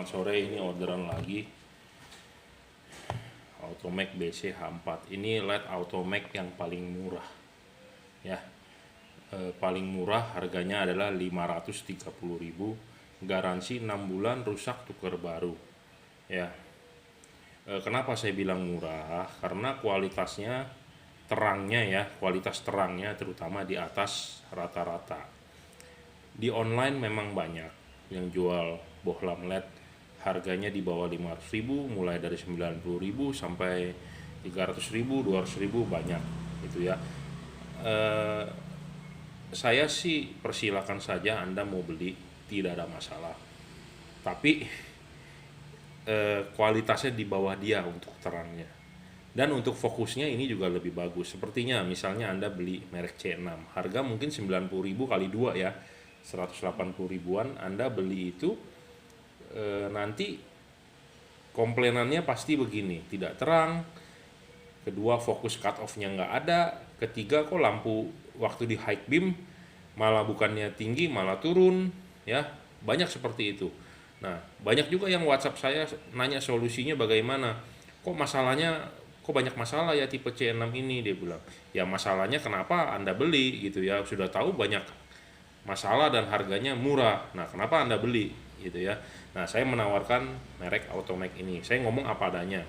Selamat sore, ini orderan lagi Automac BC H4. Ini LED Automac yang paling murah ya. Paling murah harganya adalah 530.000, garansi 6 bulan, rusak tukar baru ya. Kenapa saya bilang murah? Karena kualitasnya, terangnya ya, kualitas terangnya terutama di atas rata-rata. Di online memang banyak yang jual bohlam LED harganya di bawah 500.000, mulai dari 90.000 sampai 300.000, 200.000 banyak gitu ya. Saya sih persilakan saja Anda mau beli, tidak ada masalah. Tapi kualitasnya di bawah dia untuk terangnya. Dan untuk fokusnya ini juga lebih bagus. Sepertinya misalnya Anda beli merek C6, harga mungkin 90.000 kali 2 ya, 180 ribuan. Anda beli itu nanti komplainannya pasti begini, tidak terang, kedua fokus cut off-nya nggak ada, ketiga kok lampu waktu di high beam malah bukannya tinggi malah turun ya, banyak seperti itu. Nah, banyak juga yang WhatsApp saya nanya solusinya bagaimana, kok banyak masalah ya tipe C6 ini, dia bilang. Ya masalahnya kenapa Anda beli gitu ya, sudah tahu banyak masalah dan harganya murah. Nah, kenapa Anda beli gitu ya. Nah, saya menawarkan merek Automac ini. Saya ngomong apa adanya.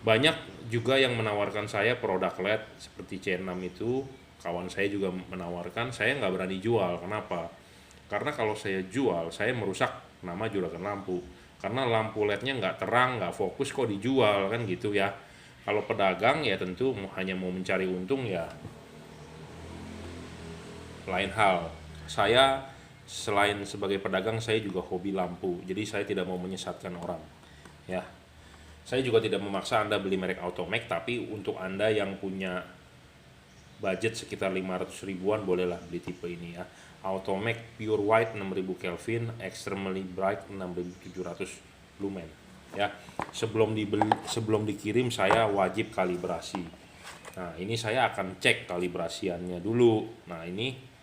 Banyak juga yang menawarkan saya produk LED seperti C6 itu. Kawan saya juga menawarkan, saya nggak berani jual. Kenapa? Karena kalau saya jual, saya merusak nama juragan lampu. Karena lampu LED-nya nggak terang, nggak fokus, kok dijual kan gitu ya. Kalau pedagang ya tentu hanya mau mencari untung ya lain hal. Saya selain sebagai pedagang, saya juga hobi lampu, jadi saya tidak mau menyesatkan orang ya. Saya juga tidak memaksa Anda beli merek Automac, tapi untuk Anda yang punya budget sekitar 500 ribuan bolehlah beli tipe ini ya. Automac Pure White 6000 Kelvin, Extremely Bright 6700 lumen ya. Sebelum dikirim saya wajib kalibrasi. Nah, ini saya akan cek kalibrasiannya dulu. Nah, ini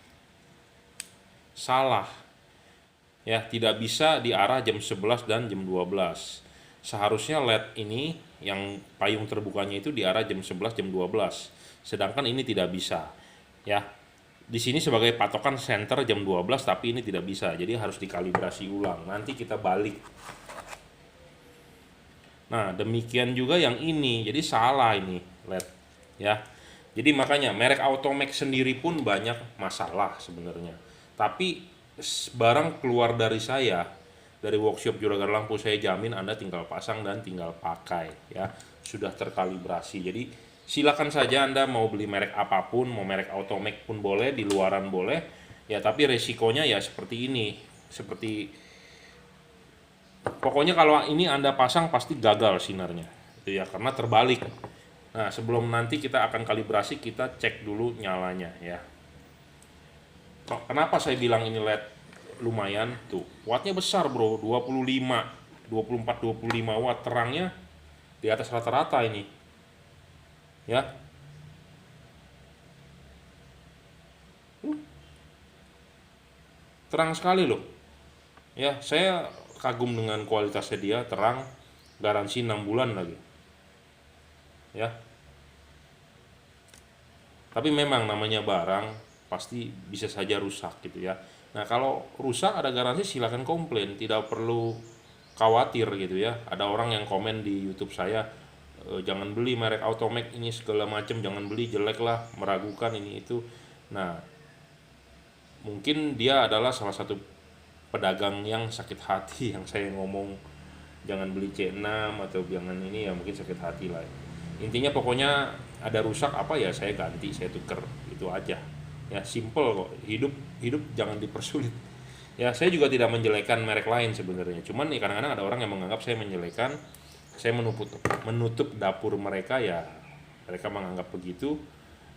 salah ya, tidak bisa di arah jam 11 dan jam 12. Seharusnya LED ini yang payung terbukanya itu di arah jam 11 jam 12, sedangkan ini tidak bisa ya. Di sini sebagai patokan center jam 12, tapi ini tidak bisa, jadi harus dikalibrasi ulang, nanti kita balik. Nah, demikian juga yang ini, jadi salah ini LED ya. Jadi makanya merek Automac sendiri pun banyak masalah sebenarnya. Tapi barang keluar dari saya, dari workshop juragan lampu, saya jamin Anda tinggal pasang dan tinggal pakai ya, sudah terkalibrasi. Jadi silakan saja Anda mau beli merek apapun, mau merek Automac pun boleh, di luaran boleh ya, tapi resikonya ya seperti ini. Pokoknya kalau ini Anda pasang pasti gagal sinarnya itu ya, karena terbalik. Nah, sebelum nanti kita akan kalibrasi, kita cek dulu nyalanya ya. Kenapa saya bilang ini LED lumayan tuh, wattnya besar bro, 24-25 watt, terangnya di atas rata-rata ini ya. Terang sekali loh ya, saya kagum dengan kualitasnya dia, terang, garansi 6 bulan lagi ya. Tapi memang namanya barang pasti bisa saja rusak gitu ya. Nah, kalau rusak ada garansi silakan komplain, tidak perlu khawatir gitu ya. Ada orang yang komen di YouTube saya, jangan beli merek Automac ini segala macam, jangan beli, jelek lah, meragukan ini itu. Nah, mungkin dia adalah salah satu pedagang yang sakit hati yang saya ngomong jangan beli C6 atau jangan ini ya, mungkin sakit hati lah. Intinya pokoknya ada rusak apa ya saya ganti, saya tuker, itu aja ya, simple kok. Hidup jangan dipersulit ya. Saya juga tidak menjelekan merek lain sebenarnya, cuman ya kadang-kadang ada orang yang menganggap saya menjelekan, saya menutup dapur mereka ya, mereka menganggap begitu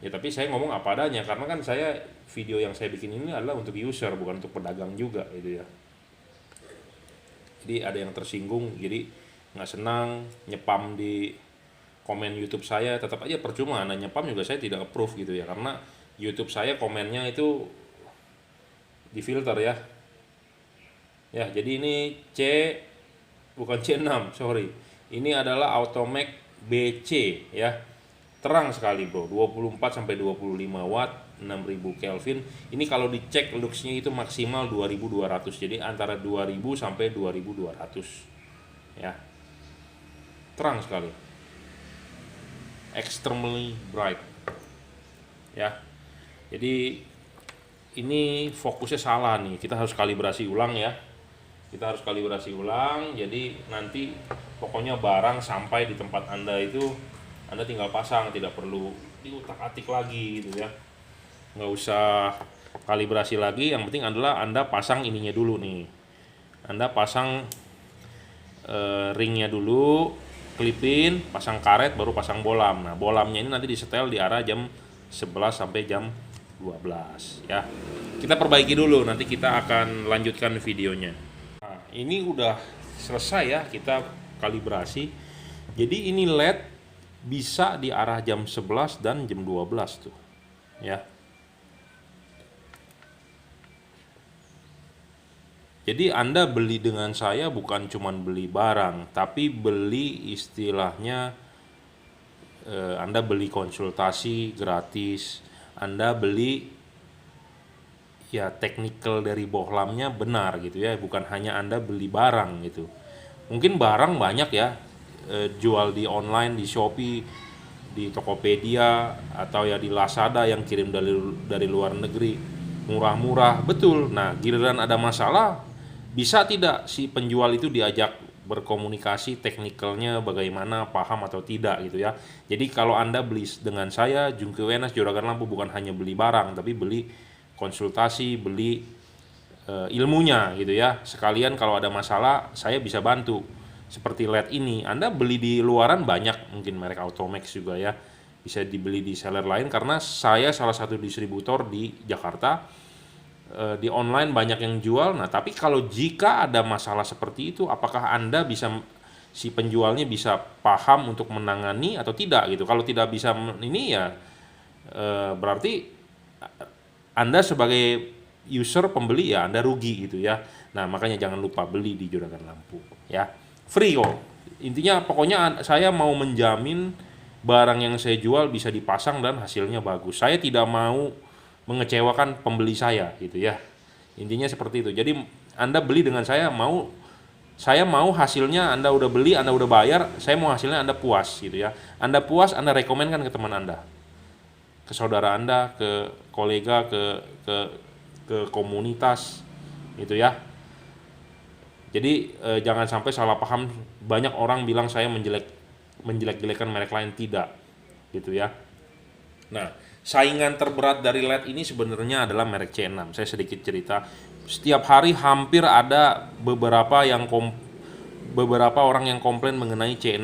ya. Tapi saya ngomong apa adanya, karena kan saya video yang saya bikin ini adalah untuk user, bukan untuk pedagang juga gitu ya. Jadi ada yang tersinggung, jadi nggak senang nyepam di komen YouTube saya, tetap aja percuma. Anda nyepam juga saya tidak approve gitu ya, karena YouTube saya komennya itu difilter ya. Ya, jadi ini C bukan C6, sorry. Ini adalah Automac BC ya. Terang sekali bro, 24 sampai 25 watt, 6000 Kelvin. Ini kalau dicek luxnya itu maksimal 2200. Jadi antara 2000 sampai 2200 ya. Terang sekali. Extremely bright. Ya. Jadi ini fokusnya salah nih. Kita harus kalibrasi ulang ya. Kita harus kalibrasi ulang. Jadi nanti pokoknya barang sampai di tempat Anda itu Anda tinggal pasang, tidak perlu diutak-atik lagi gitu ya. Nggak usah kalibrasi lagi, yang penting adalah Anda pasang ininya dulu nih. Anda pasang ringnya dulu, klipin, pasang karet, baru pasang bolam. Nah, bolamnya ini nanti disetel di arah jam 11 sampai jam 12 ya. Kita perbaiki dulu, nanti kita akan lanjutkan videonya. Nah, ini udah selesai ya, kita kalibrasi. Jadi ini LED bisa di arah jam 11 dan jam 12 tuh ya. Jadi Anda beli dengan saya bukan cuman beli barang, tapi beli istilahnya Anda beli konsultasi gratis, Anda beli ya technical dari bohlamnya benar gitu ya, bukan hanya Anda beli barang gitu. Mungkin barang banyak ya, jual di online, di Shopee, di Tokopedia, atau ya di Lazada yang kirim dari luar negeri, murah-murah, betul. Nah, giliran ada masalah, bisa tidak si penjual itu diajak berkomunikasi teknikalnya bagaimana, paham atau tidak gitu ya. Jadi kalau Anda beli dengan saya, Jungke Wenas Juragan Lampu, bukan hanya beli barang, tapi beli konsultasi, beli ilmunya gitu ya. Sekalian kalau ada masalah, saya bisa bantu. Seperti LED ini, Anda beli di luaran banyak, mungkin merek Automax juga ya, bisa dibeli di seller lain, karena saya salah satu distributor di Jakarta. Di online banyak yang jual. Nah, tapi kalau jika ada masalah seperti itu, apakah Anda bisa, si penjualnya bisa paham untuk menangani atau tidak gitu. Kalau tidak bisa ini ya berarti Anda sebagai user pembeli ya Anda rugi gitu ya. Nah, makanya jangan lupa beli di Juragan Lampu ya. Free kok. Intinya pokoknya saya mau menjamin barang yang saya jual bisa dipasang dan hasilnya bagus. Saya tidak mau mengecewakan pembeli saya gitu ya. Intinya seperti itu. Jadi Anda beli dengan saya mau hasilnya, Anda udah beli, Anda udah bayar, saya mau hasilnya Anda puas gitu ya. Anda puas, Anda rekomenkan ke teman Anda, ke saudara Anda, ke kolega, ke komunitas gitu ya. Jadi jangan sampai salah paham. Banyak orang bilang saya menjelek-jelekan merek lain, tidak gitu ya. Nah, saingan terberat dari LED ini sebenarnya adalah merek C6. Saya sedikit cerita. Setiap hari hampir ada beberapa orang yang komplain mengenai C6.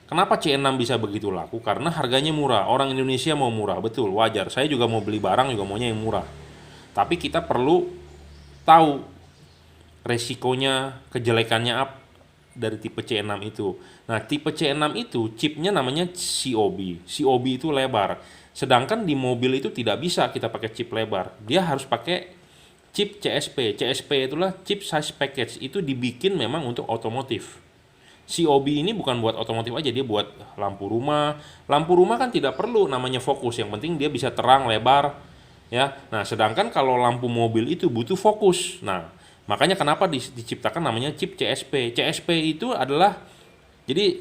Kenapa C6 bisa begitu laku? Karena harganya murah. Orang Indonesia mau murah, betul, wajar. Saya juga mau beli barang juga maunya yang murah. Tapi kita perlu tahu resikonya, kejelekannya dari tipe C6 itu. Nah, tipe C6 itu chipnya namanya COB. COB itu lebar. Sedangkan di mobil itu tidak bisa kita pakai chip lebar. Dia harus pakai chip CSP. CSP itulah chip size package. Itu dibikin memang untuk otomotif. COB ini bukan buat otomotif aja, dia buat lampu rumah. Lampu rumah kan tidak perlu namanya fokus, yang penting dia bisa terang, lebar ya. Nah, sedangkan kalau lampu mobil itu butuh fokus. Nah, makanya kenapa diciptakan namanya chip CSP. CSP itu adalah, jadi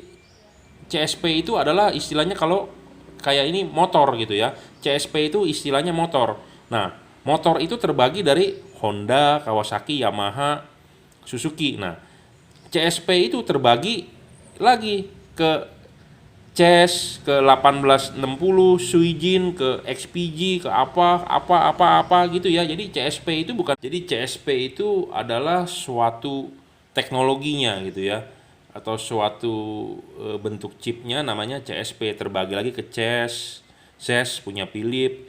CSP itu adalah istilahnya kalau kayak ini motor gitu ya. CSP itu istilahnya motor. Nah, motor itu terbagi dari Honda, Kawasaki, Yamaha, Suzuki. Nah, CSP itu terbagi lagi ke CES, ke 1860, Suijin, ke XPG, ke apa gitu ya. Jadi CSP itu bukan, jadi CSP itu adalah suatu teknologinya gitu ya, atau suatu bentuk chipnya namanya CSP. Terbagi lagi ke CES, CES punya Philips,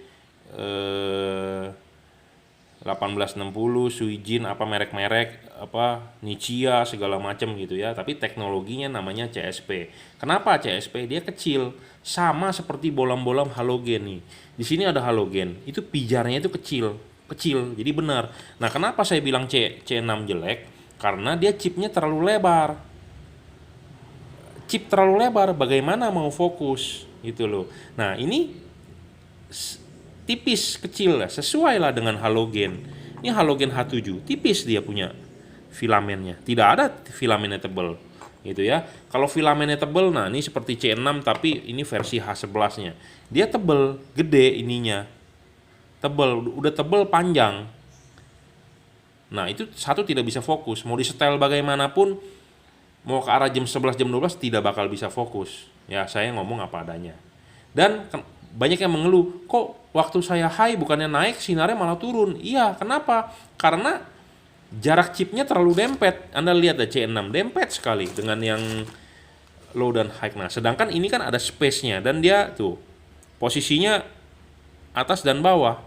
1860, Suijin, apa merek-merek, apa Nichia segala macam gitu ya. Tapi teknologinya namanya CSP. Kenapa CSP? Dia kecil, sama seperti bolam-bolam halogen nih. Di sini ada halogen, itu pijarnya itu kecil. Jadi benar. Nah, kenapa saya bilang C6 jelek? karena dia chipnya terlalu lebar. Chip terlalu lebar, bagaimana mau fokus gitu loh. Nah ini tipis kecil lah, sesuai lah dengan halogen. Ini halogen H7, tipis dia punya filamennya, tidak ada filamennya tebal gitu ya. Kalau filamennya tebal, nah ini seperti C6 tapi ini versi H11 nya, dia tebal, gede ininya, tebal, udah tebal panjang. Nah itu satu tidak bisa fokus, mau disetel bagaimanapun, mau ke arah jam 11 jam 12 tidak bakal bisa fokus ya. Saya ngomong apa adanya. Dan banyak yang mengeluh, kok waktu saya high bukannya naik, sinarnya malah turun. Iya, kenapa? Karena jarak chipnya terlalu dempet. Anda lihat ya, C6 dempet sekali dengan yang low dan high. Nah sedangkan ini kan ada space-nya, dan dia tuh posisinya atas dan bawah,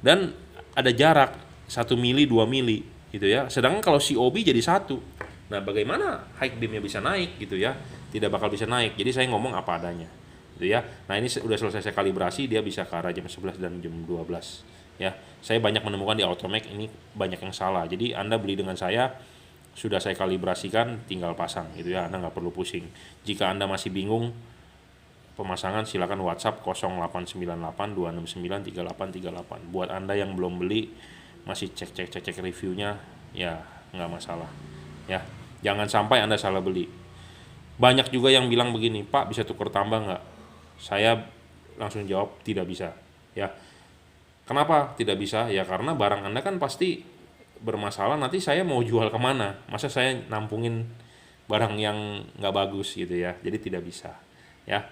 dan ada jarak 1 mili 2 mili gitu ya. Sedangkan kalau COB jadi satu, nah bagaimana high beamnya bisa naik gitu ya? Tidak bakal bisa naik. Jadi saya ngomong apa adanya gitu ya. Nah ini udah selesai saya kalibrasi, dia bisa ke arah jam 11 dan jam 12 ya. Saya banyak menemukan di Automake ini banyak yang salah. Jadi Anda beli dengan saya, sudah saya kalibrasikan, tinggal pasang gitu ya. Anda nggak perlu pusing. Jika Anda masih bingung pemasangan, silakan WhatsApp 0898 269 3838. Buat Anda yang belum beli, masih cek reviewnya, ya nggak masalah ya. Jangan sampai Anda salah beli. Banyak juga yang bilang begini, Pak bisa tuker tambah nggak? Saya langsung jawab tidak bisa ya. Kenapa tidak bisa? Ya karena barang Anda kan pasti bermasalah, nanti saya mau jual kemana? Masa saya nampungin barang yang nggak bagus gitu ya. Jadi tidak bisa ya.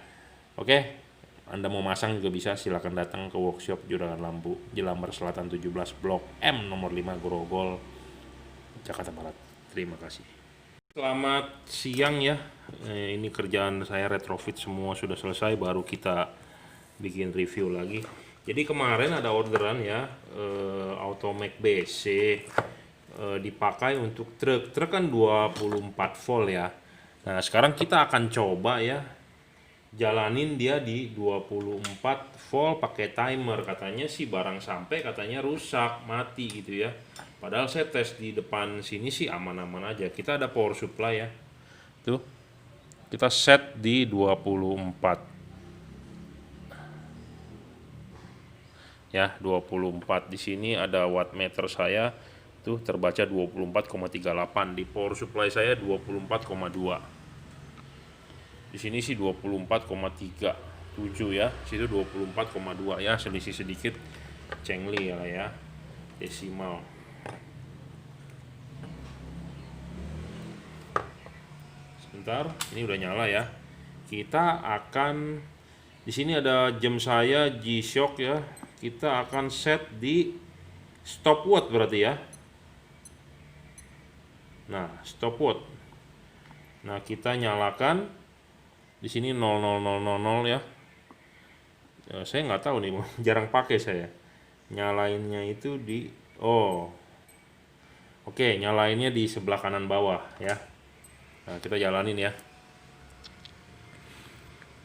Oke, Anda mau masang juga bisa, silakan datang ke workshop Juragan Lampu, Jelambar Selatan 17, Blok M nomor 5, Grogol, Jakarta Barat. Terima kasih. Selamat siang ya. Ini kerjaan saya retrofit semua sudah selesai, baru kita bikin review lagi. Jadi kemarin ada orderan ya, Automake BC, dipakai untuk truk kan 24 volt ya. Nah sekarang kita akan coba ya, jalanin dia di 24 volt pakai timer. Katanya sih barang sampai katanya rusak, mati gitu ya. Padahal saya tes di depan sini sih aman-aman aja. Kita ada power supply ya. Tuh. Kita set di 24. Ya, 24. Di sini ada wattmeter saya. Tuh terbaca 24,38. Di power supply saya 24,2. Di sini sih 24,37 ya. Situ 24,2 ya, selisih sedikit cengli ya, desimal. Sebentar, ini udah nyala ya. Kita akan, di sini ada jam saya G-Shock ya. Kita akan set di stopwatch berarti ya. Nah, stopwatch. Nah, kita nyalakan di sini 00000 ya. Saya nggak tahu nih, jarang pakai saya. Nyalainnya itu di oke, nyalainnya di sebelah kanan bawah ya. Nah, kita jalanin ya.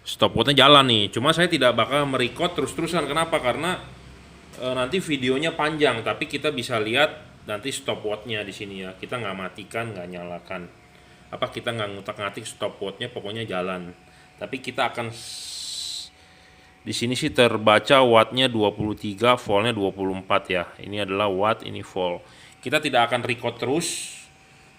Stopwatchnya jalan nih. Cuma saya tidak bakal merecord terus-terusan. Kenapa? Karena nanti videonya panjang, tapi kita bisa lihat nanti stopwatchnya di sini ya. Kita nggak matikan, nggak nyalakan. Kita nggak ngutak-ngatik stopwatchnya, pokoknya jalan. Tapi kita akan di sini sih terbaca wattnya 23, voltnya 24 ya. Ini adalah watt, ini volt. Kita tidak akan record terus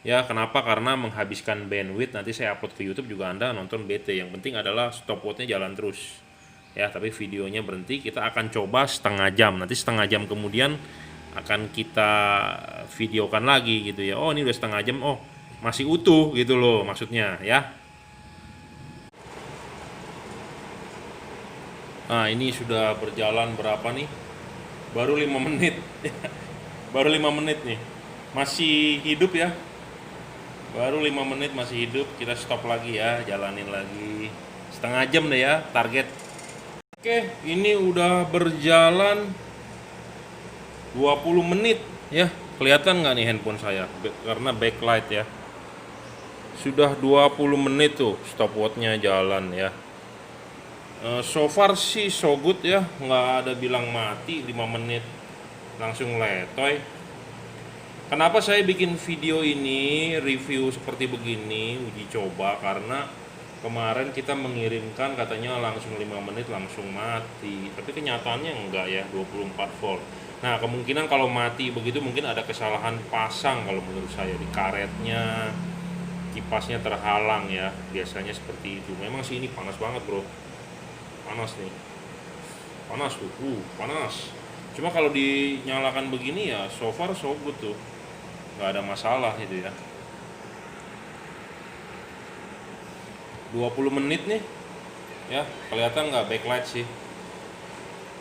ya. Kenapa? Karena menghabiskan bandwidth. Nanti saya upload ke YouTube juga Anda nonton bete. Yang penting adalah stopwatchnya jalan terus ya. Tapi videonya berhenti. Kita akan coba setengah jam. Nanti setengah jam kemudian akan kita videokan lagi gitu ya. Oh ini udah setengah jam, oh masih utuh gitu loh maksudnya ya. Nah ini sudah berjalan berapa nih? Baru 5 menit. Baru 5 menit nih. Masih hidup ya. Baru 5 menit masih hidup. Kita stop lagi ya, jalanin lagi. Setengah jam deh ya target. Oke, ini udah berjalan 20 menit ya. Kelihatan nggak nih handphone saya? Karena backlight ya. Sudah 20 menit tuh stopwatchnya jalan ya. So far sih so good ya, nggak ada bilang mati. 5 menit langsung letoy. Kenapa saya bikin video ini, review seperti begini, uji coba, karena kemarin kita mengirimkan katanya langsung 5 menit langsung mati. Tapi kenyataannya enggak ya, 24 volt. Nah, kemungkinan kalau mati begitu mungkin ada kesalahan pasang kalau menurut saya, di karetnya, kipasnya terhalang ya. Biasanya seperti itu. Memang sih ini panas banget, Bro. Panas nih. Panas tuh, panas. Cuma kalau dinyalakan begini ya so far so good tuh. Nggak ada masalah gitu ya. 20 menit nih ya, kelihatan nggak backlight sih.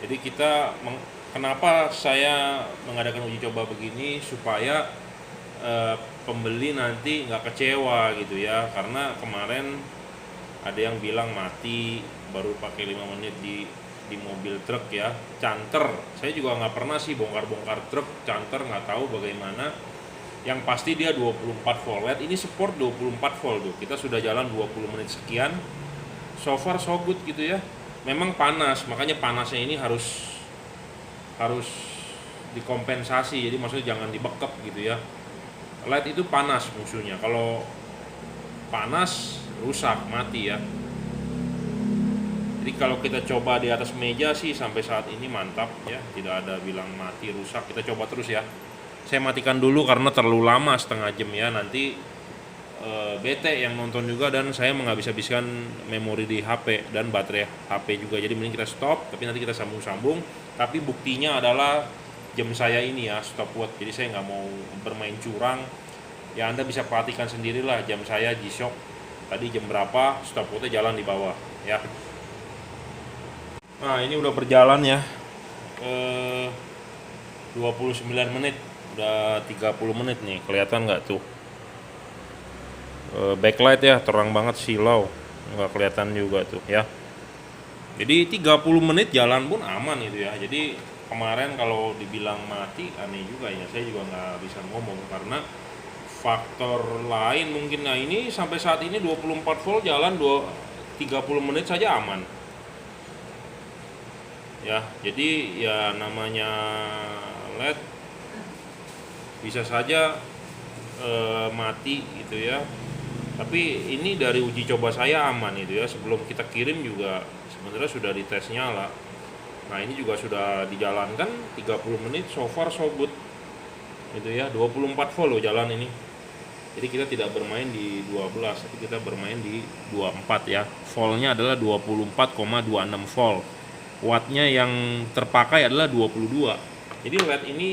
Jadi kenapa saya mengadakan uji coba begini, supaya pembeli nanti nggak kecewa gitu ya, karena kemarin ada yang bilang mati baru pakai 5 menit di mobil truk ya, canter. Saya juga nggak pernah sih bongkar-bongkar truk canter, nggak tahu bagaimana. Yang pasti dia 24 volt. Lihat ini support 24 volt tuh. Kita sudah jalan 20 menit sekian. So far so good gitu ya. Memang panas, makanya panasnya ini harus dikompensasi. Jadi maksudnya jangan dibekep gitu ya. LED itu panas musuhnya. Kalau panas rusak, mati ya. Jadi kalau kita coba di atas meja sih sampai saat ini mantap ya. Tidak ada bilang mati, rusak. Kita coba terus ya. Saya matikan dulu karena terlalu lama, setengah jam ya, nanti bete yang nonton juga, dan saya menghabis-habiskan memori di HP dan baterai HP juga. Jadi mending kita stop, tapi nanti kita sambung-sambung. Tapi buktinya adalah jam saya ini ya, stopwatch. Jadi saya nggak mau bermain curang ya. Anda bisa perhatikan sendirilah jam saya G-Shock tadi jam berapa, stopwatchnya jalan di bawah ya. Nah ini udah berjalan ya, 29 menit, udah 30 menit nih, kelihatan nggak tuh backlight ya, terang banget, silau, nggak kelihatan juga tuh ya. Jadi 30 menit jalan pun aman itu ya. Jadi kemarin kalau dibilang mati aneh juga ya, saya juga nggak bisa ngomong karena faktor lain mungkin. Nah ini sampai saat ini 24 volt jalan 30 menit saja aman ya. Jadi ya namanya LED bisa saja mati gitu ya. Tapi ini dari uji coba saya aman itu ya. Sebelum kita kirim juga sebenarnya sudah dites nyala. Nah ini juga sudah dijalankan 30 menit, so far so good gitu ya. 24 volt loh jalan ini. Jadi kita tidak bermain di 12, tapi kita bermain di 24 ya. Voltnya adalah 24,26 volt. Wattnya yang terpakai adalah 22. Jadi LED ini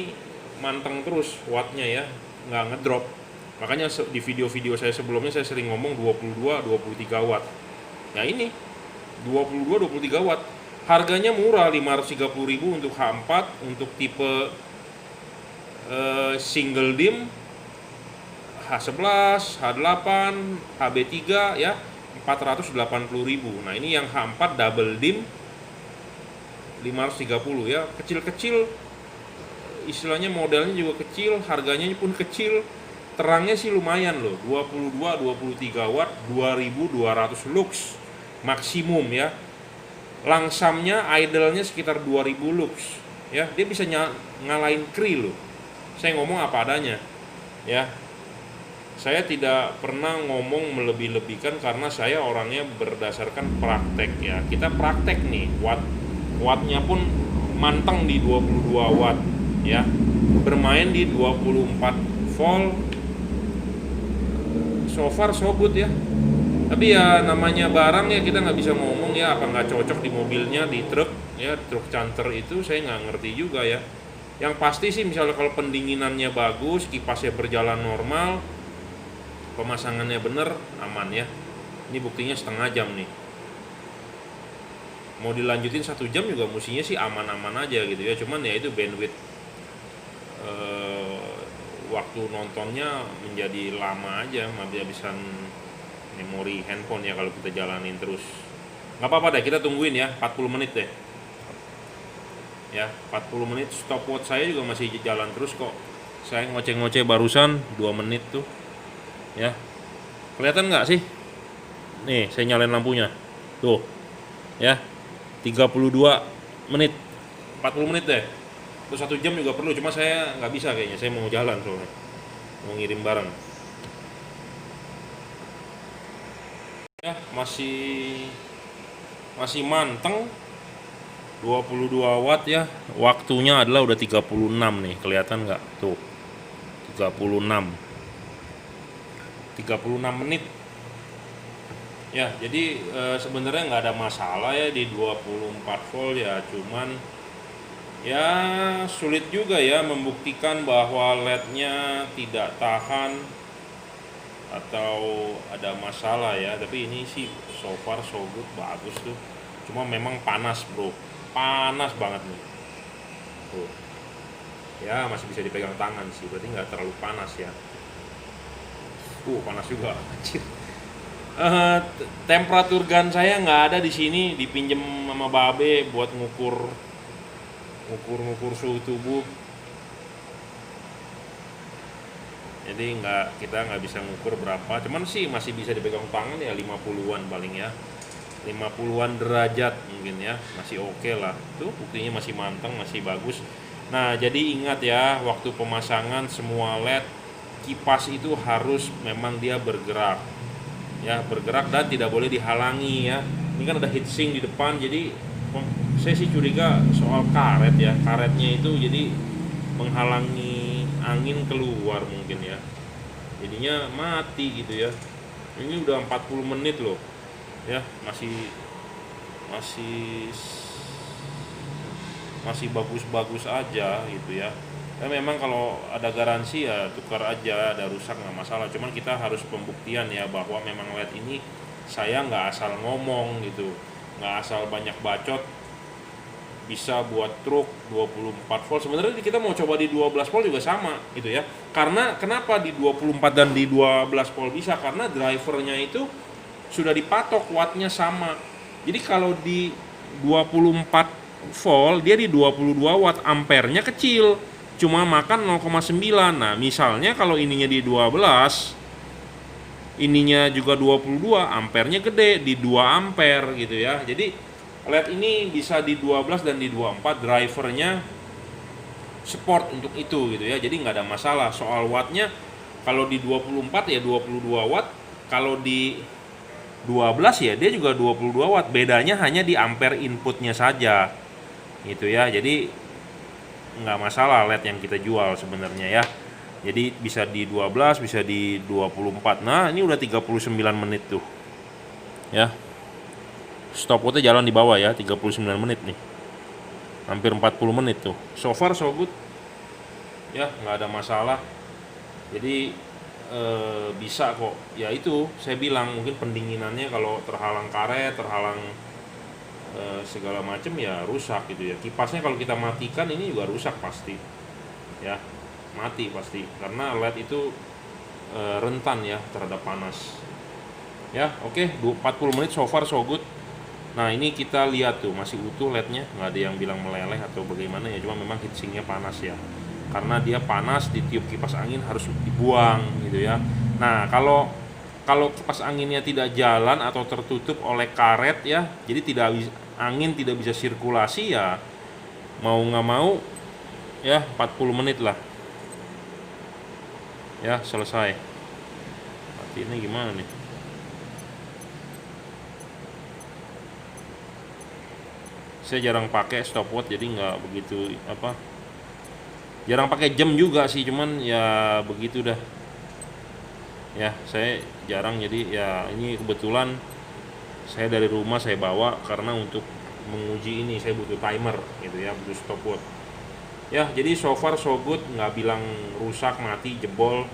manteng terus wattnya ya, nggak ngedrop. Makanya di video-video saya sebelumnya saya sering ngomong 22-23 watt. Nah ini 22-23 watt. Harganya murah, 530.000 untuk H4, untuk tipe single dim H11, H8, HB3 ya 480.000. Nah ini yang H4 double dim 530 ya, kecil-kecil, istilahnya modelnya juga kecil, harganya pun kecil, terangnya sih lumayan loh, 22-23 watt, 2200 lux maksimum ya. Langsamnya, idle-nya sekitar 2000 lux ya. Dia bisa ngalahin Cree loh. Saya ngomong apa adanya ya. Saya tidak pernah ngomong melebih-lebihkan karena saya orangnya berdasarkan praktek ya. Kita praktek nih, wattnya pun manteng di 22 watt ya. Bermain di 24 volt, so far so good ya. Tapi ya namanya barang ya, kita nggak bisa ngomong ya apa nggak cocok di mobilnya, di truk ya, truk canter itu saya nggak ngerti juga ya. Yang pasti sih misalnya kalau pendinginannya bagus, kipasnya berjalan normal, pemasangannya bener, aman ya. Ini buktinya setengah jam nih. Mau dilanjutin 1 jam juga mestinya sih aman-aman aja gitu ya. Cuman ya itu bandwidth waktu nontonnya menjadi lama aja, habis-habisan memori handphone ya kalau kita jalanin terus. Nggak apa-apa deh, kita tungguin ya 40 menit deh ya. 40 menit, stopwatch saya juga masih jalan terus kok. Saya ngoceh-ngoceh barusan 2 menit tuh ya. Kelihatan nggak sih? Nih saya nyalain lampunya tuh ya, 32 menit, 40 menit deh. Terus 1 jam juga perlu, cuma saya nggak bisa kayaknya, saya mau jalan soalnya. mau ngirim barang. Ya, masih manteng 22 watt ya. Waktunya adalah udah 36 nih, kelihatan nggak? Tuh, 36 menit. Ya, jadi sebenarnya nggak ada masalah ya di 24 volt ya, cuman ya sulit juga ya membuktikan bahwa LED-nya tidak tahan atau ada masalah ya. Tapi ini sih so far so good, bagus tuh. Cuma memang panas bro, panas banget nih tuh. Ya masih bisa dipegang tangan sih, berarti nggak terlalu panas ya. Panas juga anjir. Temperatur gun saya nggak ada di sini, dipinjem sama Babe buat ngukur suhu tubuh. Jadi kita nggak bisa ngukur berapa, cuman sih masih bisa dipegang tangan ya 50-an paling ya. 50-an derajat mungkin ya, masih oke lah. Tuh buktinya masih manteng, masih bagus. Nah, jadi ingat ya, waktu pemasangan semua LED kipas itu harus memang dia bergerak. Ya, bergerak dan tidak boleh dihalangi ya. Ini kan ada heatsink di depan, jadi saya sih curiga soal karet ya. Karetnya itu jadi menghalangi angin keluar mungkin ya. Jadinya mati gitu ya. Ini udah 40 menit loh. Ya, masih bagus-bagus aja gitu ya. Memang kalau ada garansi ya tukar aja, ada rusak nggak masalah. Cuman kita harus pembuktian ya bahwa memang LED ini saya nggak asal ngomong gitu, nggak asal banyak bacot, bisa buat truk 24 volt. Sebenarnya kita mau coba di 12 volt juga sama gitu ya. Karena kenapa di 24 dan di 12 volt bisa? Karena drivernya itu sudah dipatok wattnya sama. Jadi kalau di 24 volt dia di 22 watt, ampernya kecil, cuma makan 0,9. Nah misalnya kalau ininya di 12, ininya juga 22, ampernya gede di 2 ampere gitu ya. Jadi LED ini bisa di 12 dan di 24, drivernya support untuk itu gitu ya. Jadi nggak ada masalah soal wattnya. Kalau di 24 ya 22 watt, kalau di 12 ya dia juga 22 watt, bedanya hanya di ampere inputnya saja gitu ya. Jadi nggak masalah LED yang kita jual sebenarnya ya. Jadi bisa di 12, bisa di 24. Nah ini udah 39 menit tuh ya. Stopwatchnya jalan di bawah ya, 39 menit nih, hampir 40 menit tuh. So far so good ya, nggak ada masalah. Jadi bisa kok. Ya itu saya bilang, mungkin pendinginannya kalau terhalang karet, terhalang segala macam ya rusak gitu ya. Kipasnya kalau kita matikan ini juga rusak pasti ya, mati pasti, karena LED itu rentan ya terhadap panas ya. Oke, 40 menit so far so good. Nah ini kita lihat tuh masih utuh LED-nya, nggak ada yang bilang meleleh atau bagaimana ya, cuma memang heatsinknya panas ya. Karena dia panas, ditiup kipas angin harus dibuang gitu ya. Nah kalau kipas anginnya tidak jalan atau tertutup oleh karet ya, jadi angin tidak bisa sirkulasi ya, mau nggak mau ya 40 menit lah ya selesai. Mati ini gimana nih? Saya jarang pakai stopwatch, jadi nggak begitu jarang pakai jam juga sih, cuman ya begitu dah ya, saya jarang. Jadi ya ini kebetulan saya dari rumah saya bawa karena untuk menguji ini saya butuh timer gitu ya, butuh stopwatch ya. Jadi so far so good, nggak bilang rusak, mati, jebol.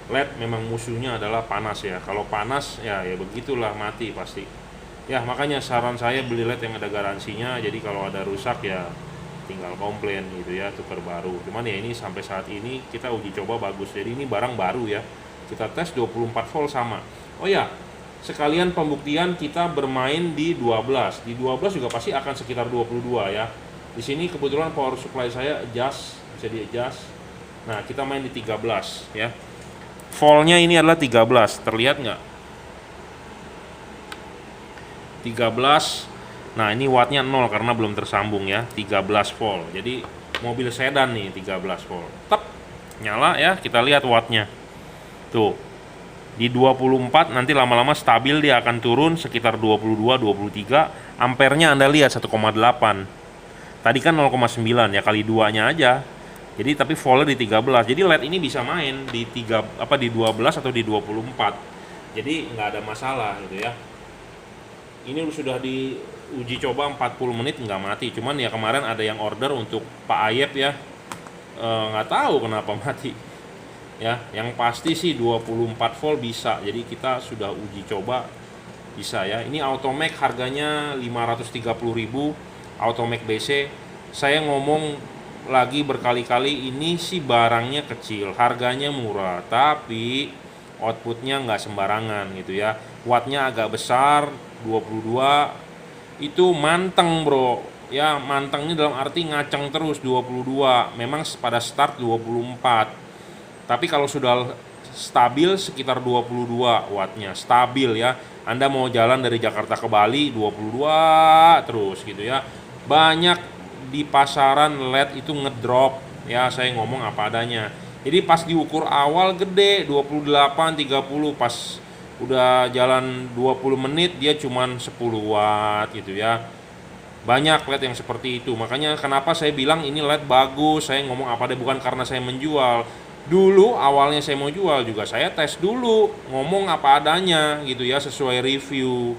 LED memang musuhnya adalah panas ya. Kalau panas ya begitulah, mati pasti ya. Makanya saran saya beli LED yang ada garansinya. Jadi kalau ada rusak ya tinggal komplain gitu ya, tukar baru. Cuman ya ini sampai saat ini kita uji coba bagus. Jadi ini barang baru ya, kita tes 24 volt sama. Oh ya, sekalian pembuktian kita bermain di 12. Di 12 juga pasti akan sekitar 22 ya. Di sini kebetulan power supply saya adjust, bisa di adjust. Nah kita main di 13 ya. Voltnya ini adalah 13, terlihat nggak? 13 Nah, ini wattnya 0 karena belum tersambung ya, 13 volt. Jadi mobil sedan nih 13 volt. Tep, nyala ya, kita lihat wattnya. Tuh, di 24 nanti lama-lama stabil dia akan turun sekitar 22-23. Ampernya Anda lihat 1,8. Tadi kan 0,9 ya, kali 2-nya aja. Jadi tapi voltnya di 13. Jadi LED ini bisa main di 12 atau di 24. Jadi nggak ada masalah gitu ya. Ini sudah diuji coba 40 menit nggak mati. Cuman ya kemarin ada yang order untuk Pak Ayep ya. Nggak tahu kenapa mati. Ya, yang pasti sih 24 volt bisa. Jadi kita sudah uji coba bisa ya. Ini Automac harganya 530.000, Automac BC. Saya ngomong lagi berkali-kali, ini sih barangnya kecil, harganya murah, tapi outputnya nggak sembarangan gitu ya. Wattnya agak besar, 22, itu manteng bro ya. Mantengnya dalam arti ngaceng terus 22. Memang pada start 24, tapi kalau sudah stabil sekitar 22 wattnya, stabil ya. Anda mau jalan dari Jakarta ke Bali 22 terus gitu ya. Banyak di pasaran LED itu ngedrop ya, saya ngomong apa adanya. Jadi pas diukur awal gede 28 30, pas udah jalan 20 menit dia cuman 10 watt gitu ya. Banyak LED yang seperti itu. Makanya kenapa saya bilang ini LED bagus, saya ngomong apa adanya, bukan karena saya menjual. Dulu awalnya saya mau jual juga saya tes dulu, ngomong apa adanya gitu ya, sesuai review.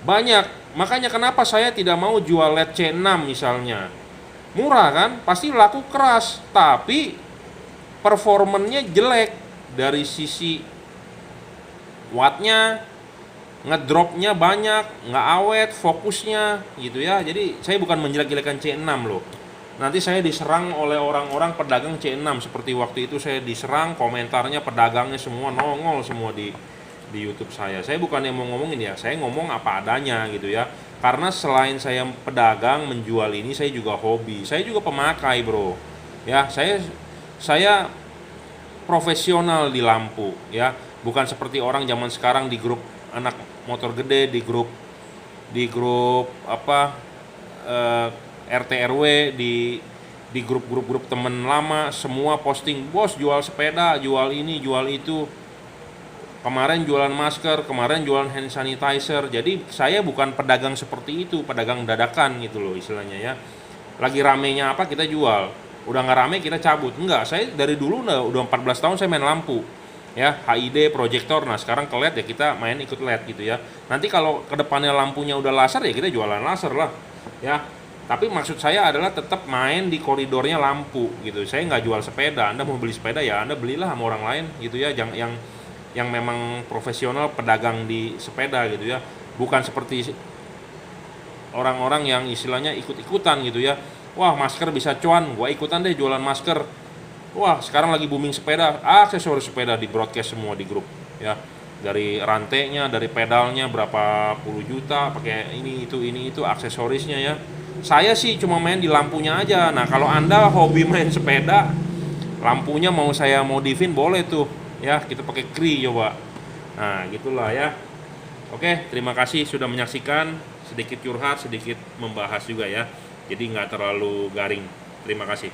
Banyak, makanya kenapa saya tidak mau jual LED C6 misalnya. Murah kan, pasti laku keras, tapi performanya jelek dari sisi wattnya, ngedropnya banyak, nggak awet, fokusnya gitu ya. Jadi saya bukan menjelek-jelekan C6 loh. Nanti saya diserang oleh orang-orang pedagang C6 seperti waktu itu saya diserang, komentarnya pedagangnya semua nongol semua di YouTube saya. Saya bukan yang mau ngomongin ya, saya ngomong apa adanya gitu ya. Karena selain saya pedagang menjual ini, saya juga hobi. Saya juga pemakai, bro. Ya, saya profesional di lampu ya. Bukan seperti orang zaman sekarang di grup anak motor gede, di grup apa RT RW, di grup-grup temen lama semua posting, bos jual sepeda, jual ini, jual itu. Kemarin jualan masker, kemarin jualan hand sanitizer. Jadi saya bukan pedagang seperti itu, pedagang dadakan gitu loh istilahnya ya. Lagi ramenya apa kita jual, udah nggak rame kita cabut. Enggak, saya dari dulu udah 14 tahun saya main lampu ya, HID, proyektor. Nah sekarang ke LED ya kita main ikut LED gitu ya. Nanti kalau kedepannya lampunya udah laser ya kita jualan laser lah ya. Tapi maksud saya adalah tetap main di koridornya lampu gitu. Saya nggak jual sepeda. Anda mau beli sepeda ya Anda belilah sama orang lain gitu ya, yang memang profesional pedagang di sepeda gitu ya. Bukan seperti orang-orang yang istilahnya ikut-ikutan gitu ya. Wah masker bisa cuan, gua ikutan deh jualan masker. Wah sekarang lagi booming sepeda, aksesoris sepeda di broadcast semua di grup ya. Dari rantainya, dari pedalnya berapa puluh juta, pakai ini itu aksesorisnya ya. Saya sih cuma main di lampunya aja. Nah kalau Anda hobi main sepeda, lampunya mau saya modifin boleh tuh ya, kita pakai Cree coba. Nah gitulah ya. Oke, terima kasih sudah menyaksikan, sedikit curhat, sedikit membahas juga ya, jadi nggak terlalu garing. Terima kasih.